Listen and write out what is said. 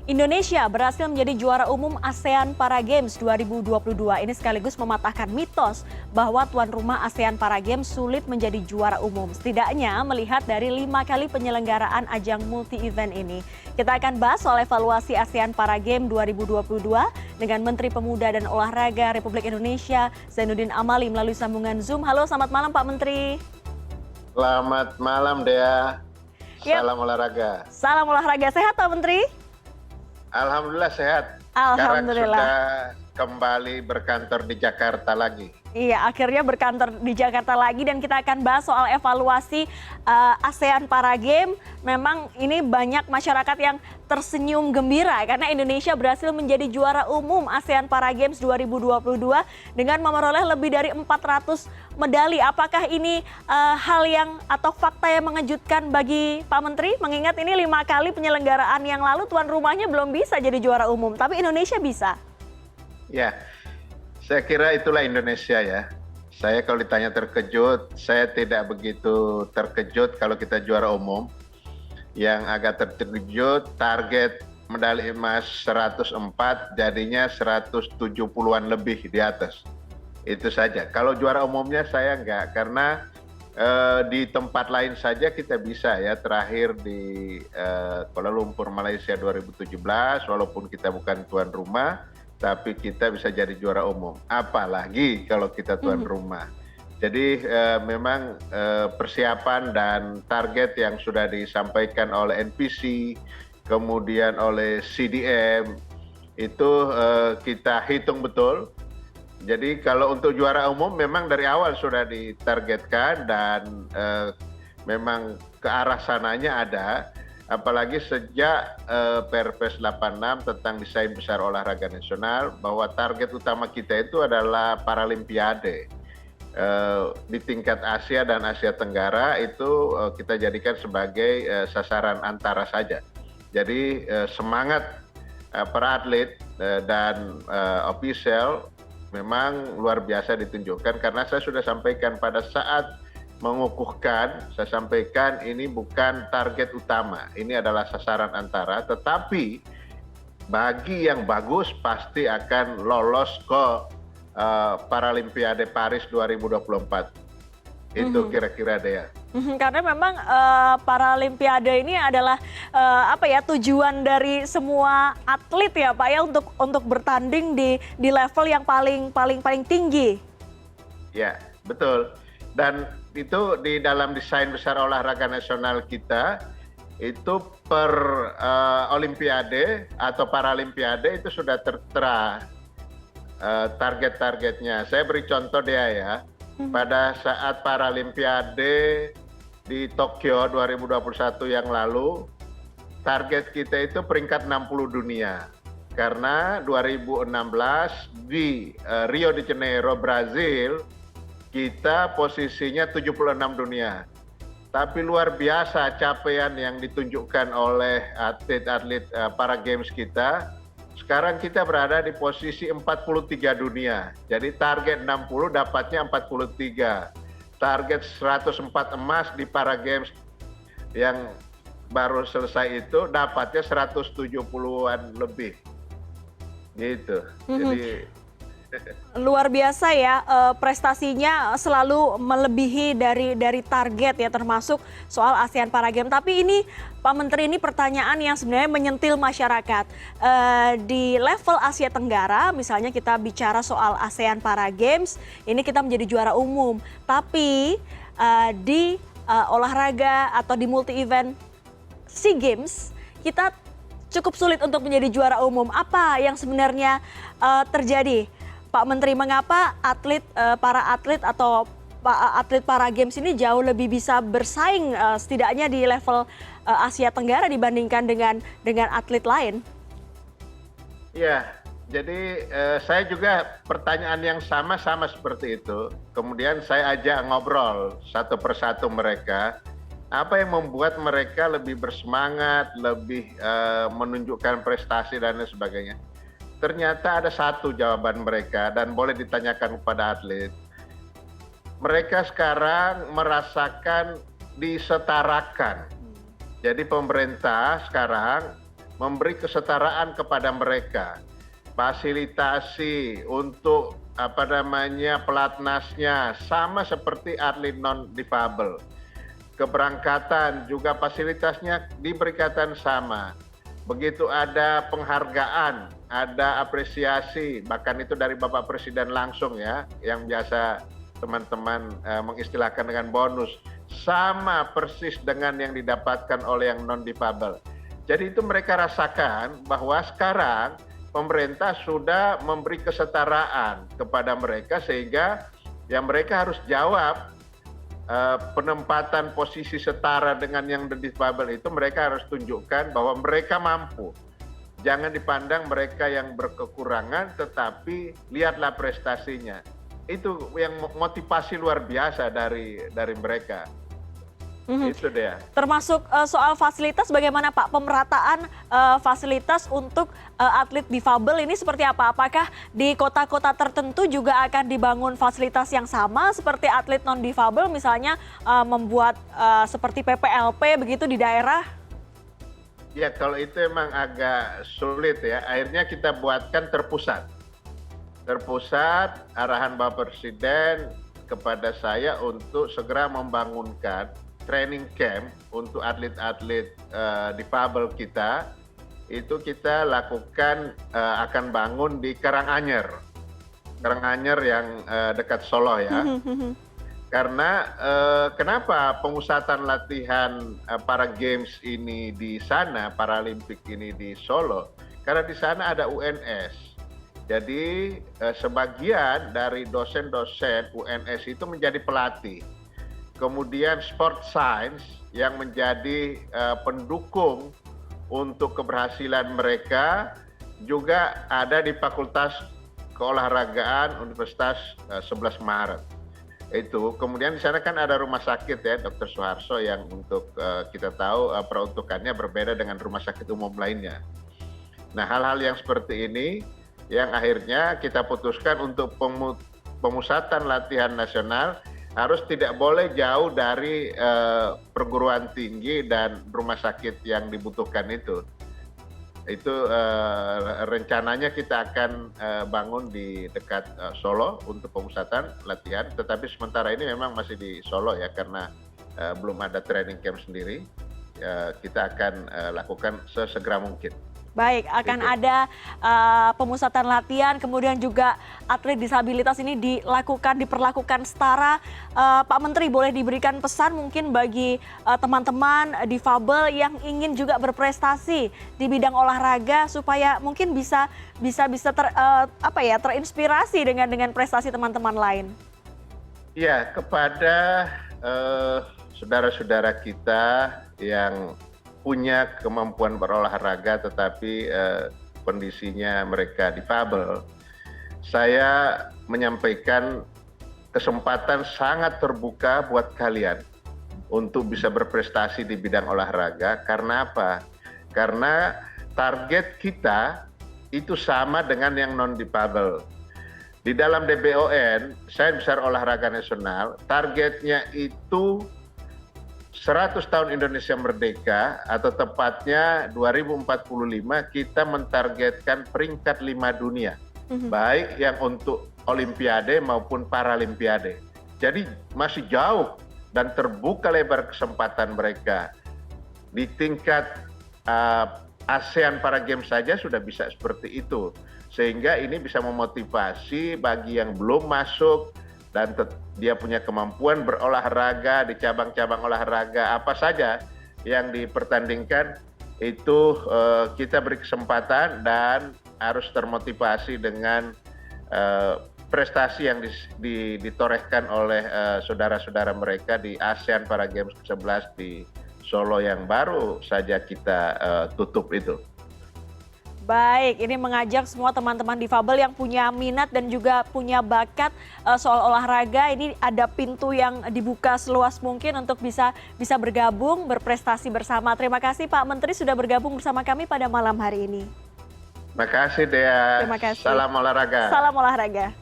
Indonesia berhasil menjadi juara umum ASEAN Para Games 2022. Ini sekaligus mematahkan mitos bahwa tuan rumah ASEAN Para Games sulit menjadi juara umum. Setidaknya melihat dari 5 kali penyelenggaraan ajang multi-event ini. Kita akan bahas soal evaluasi ASEAN Para Games 2022 dengan Menteri Pemuda dan Olahraga Republik Indonesia, Zainuddin Amali melalui sambungan Zoom. Halo, selamat malam Pak Menteri. Selamat malam Dea. Salam olahraga. Salam olahraga. Sehat Pak Menteri? Alhamdulillah sehat. Alhamdulillah. Sekarang sudah kembali berkantor di Jakarta lagi. Iya, akhirnya berkantor di Jakarta lagi dan kita akan bahas soal evaluasi ASEAN Para Games. Memang ini banyak masyarakat yang tersenyum gembira karena Indonesia berhasil menjadi juara umum ASEAN Para Games 2022 dengan memperoleh lebih dari 400 medali. Apakah ini hal yang atau fakta yang mengejutkan bagi Pak Menteri? Mengingat ini 5 kali penyelenggaraan yang lalu tuan rumahnya belum bisa jadi juara umum, tapi Indonesia bisa. Ya, saya kira itulah Indonesia ya. Saya kalau ditanya terkejut, saya tidak begitu terkejut kalau kita juara umum. Yang agak terkejut target medali emas 104 jadinya 170-an lebih di atas. Itu saja. Kalau juara umumnya saya enggak, karena di tempat lain saja kita bisa ya. Terakhir di Kuala Lumpur, Malaysia 2017, walaupun kita bukan tuan rumah, tapi kita bisa jadi juara umum. Apalagi kalau kita tuan rumah. Jadi memang persiapan dan target yang sudah disampaikan oleh NPC, kemudian oleh CDM, itu kita hitung betul. Jadi kalau untuk juara umum memang dari awal sudah ditargetkan dan memang ke arah sananya ada. Apalagi sejak Perpres 86 tentang desain besar olahraga nasional, bahwa target utama kita itu adalah Paralimpiade. Di tingkat Asia dan Asia Tenggara itu kita jadikan sebagai sasaran antara saja. Jadi semangat para atlet dan ofisial memang luar biasa ditunjukkan, karena saya sudah sampaikan pada saat mengukuhkan, saya sampaikan ini bukan target utama, ini adalah sasaran antara, tetapi bagi yang bagus pasti akan lolos ke Paralimpiade Paris 2024. Itu kira-kira Dea. Karena memang Paralimpiade ini adalah tujuan dari semua atlet ya Pak ya, untuk bertanding di level yang paling tinggi. Ya, betul. Dan itu di dalam desain besar olahraga nasional kita, itu per Olimpiade atau Paralimpiade itu sudah tertera target-targetnya. Saya beri contoh Dea ya. Pada saat Paralimpiade di Tokyo 2021 yang lalu, target kita itu peringkat 60 dunia. Karena 2016 di Rio de Janeiro, Brazil, kita posisinya 76 dunia. Tapi luar biasa capaian yang ditunjukkan oleh atlet-atlet para games kita. Sekarang kita berada di posisi 43 dunia. Jadi target 60 dapatnya 43. Target 104 emas di para games yang baru selesai itu dapatnya 170-an lebih. Gitu. Jadi luar biasa ya, prestasinya selalu melebihi dari target ya, termasuk soal ASEAN Para Games. Tapi ini Pak Menteri, ini pertanyaan yang sebenarnya menyentil masyarakat. Di level Asia Tenggara misalnya kita bicara soal ASEAN Para Games, ini kita menjadi juara umum. Tapi di olahraga atau di multi-event SEA Games kita cukup sulit untuk menjadi juara umum. Apa yang sebenarnya terjadi? Pak Menteri, mengapa para atlet atau atlet para games ini jauh lebih bisa bersaing setidaknya di level Asia Tenggara dibandingkan dengan atlet lain? ya, jadi saya juga pertanyaan yang sama seperti itu. Kemudian saya ajak ngobrol satu persatu mereka. Apa yang membuat mereka lebih bersemangat, lebih menunjukkan prestasi dan lain sebagainya. Ternyata ada satu jawaban mereka dan boleh ditanyakan kepada atlet. Mereka sekarang merasakan disetarakan. Jadi pemerintah sekarang memberi kesetaraan kepada mereka, fasilitasi untuk pelatnasnya sama seperti atlet non difabel. Keberangkatan juga fasilitasnya diberikan sama. Begitu ada penghargaan, ada apresiasi, bahkan itu dari Bapak Presiden langsung ya, yang biasa teman-teman mengistilahkan dengan bonus, sama persis dengan yang didapatkan oleh yang non difabel. Jadi itu mereka rasakan bahwa sekarang pemerintah sudah memberi kesetaraan kepada mereka sehingga yang mereka harus jawab penempatan posisi setara dengan yang difabel itu mereka harus tunjukkan bahwa mereka mampu. Jangan dipandang mereka yang berkekurangan, tetapi lihatlah prestasinya. Itu yang motivasi luar biasa dari mereka. Itu dia. Termasuk soal fasilitas, bagaimana Pak pemerataan fasilitas untuk atlet difabel ini seperti apa? Apakah di kota-kota tertentu juga akan dibangun fasilitas yang sama seperti atlet non difabel, misalnya membuat seperti PPLP begitu di daerah? Ya kalau itu emang agak sulit ya. Akhirnya kita buatkan terpusat. Terpusat arahan Bapak Presiden kepada saya untuk segera membangunkan training camp untuk atlet-atlet difabel kita. Itu kita lakukan akan bangun di Karanganyar yang dekat Solo ya. Karena kenapa pemusatan latihan para games ini di sana, Paralimpik ini di Solo? Karena di sana ada UNS. Jadi sebagian dari dosen-dosen UNS itu menjadi pelatih. Kemudian sport science yang menjadi pendukung untuk keberhasilan mereka juga ada di Fakultas Keolahragaan Universitas 11 Maret. Itu kemudian di sana kan ada rumah sakit ya, Dr. Suharso, yang untuk kita tahu peruntukannya berbeda dengan rumah sakit umum lainnya. Nah, hal-hal yang seperti ini yang akhirnya kita putuskan untuk pemusatan latihan nasional harus tidak boleh jauh dari perguruan tinggi dan rumah sakit yang dibutuhkan itu. Itu rencananya kita akan bangun di dekat Solo untuk pemusatan latihan, tetapi sementara ini memang masih di Solo ya, karena belum ada training camp sendiri. Kita akan lakukan sesegera mungkin. Baik, akan ada pemusatan latihan, kemudian juga atlet disabilitas ini diperlakukan setara. Pak Menteri, boleh diberikan pesan mungkin bagi teman-teman difabel yang ingin juga berprestasi di bidang olahraga supaya mungkin bisa terinspirasi dengan prestasi teman-teman lain. Ya, kepada saudara-saudara kita yang punya kemampuan berolahraga tetapi kondisinya mereka difabel, saya menyampaikan kesempatan sangat terbuka buat kalian untuk bisa berprestasi di bidang olahraga. Karena apa? Karena target kita itu sama dengan yang non difabel. Di dalam DBON, saya besar olahraga nasional, targetnya itu 100 tahun Indonesia merdeka, atau tepatnya 2045 kita mentargetkan peringkat 5 dunia. Baik yang untuk Olimpiade maupun Paralimpiade. Jadi masih jauh dan terbuka lebar kesempatan mereka. Di tingkat ASEAN Para Games saja sudah bisa seperti itu. Sehingga ini bisa memotivasi bagi yang belum masuk dan dia punya kemampuan berolahraga di cabang-cabang olahraga apa saja yang dipertandingkan, itu kita beri kesempatan dan harus termotivasi dengan prestasi yang ditorehkan oleh saudara-saudara mereka di ASEAN Para Games ke-11 di Solo yang baru saja kita tutup itu. Baik, ini mengajak semua teman-teman difabel yang punya minat dan juga punya bakat soal olahraga. Ini ada pintu yang dibuka seluas mungkin untuk bisa bergabung, berprestasi bersama. Terima kasih Pak Menteri sudah bergabung bersama kami pada malam hari ini. Terima kasih Dea. Terima kasih. Salam olahraga. Salam olahraga.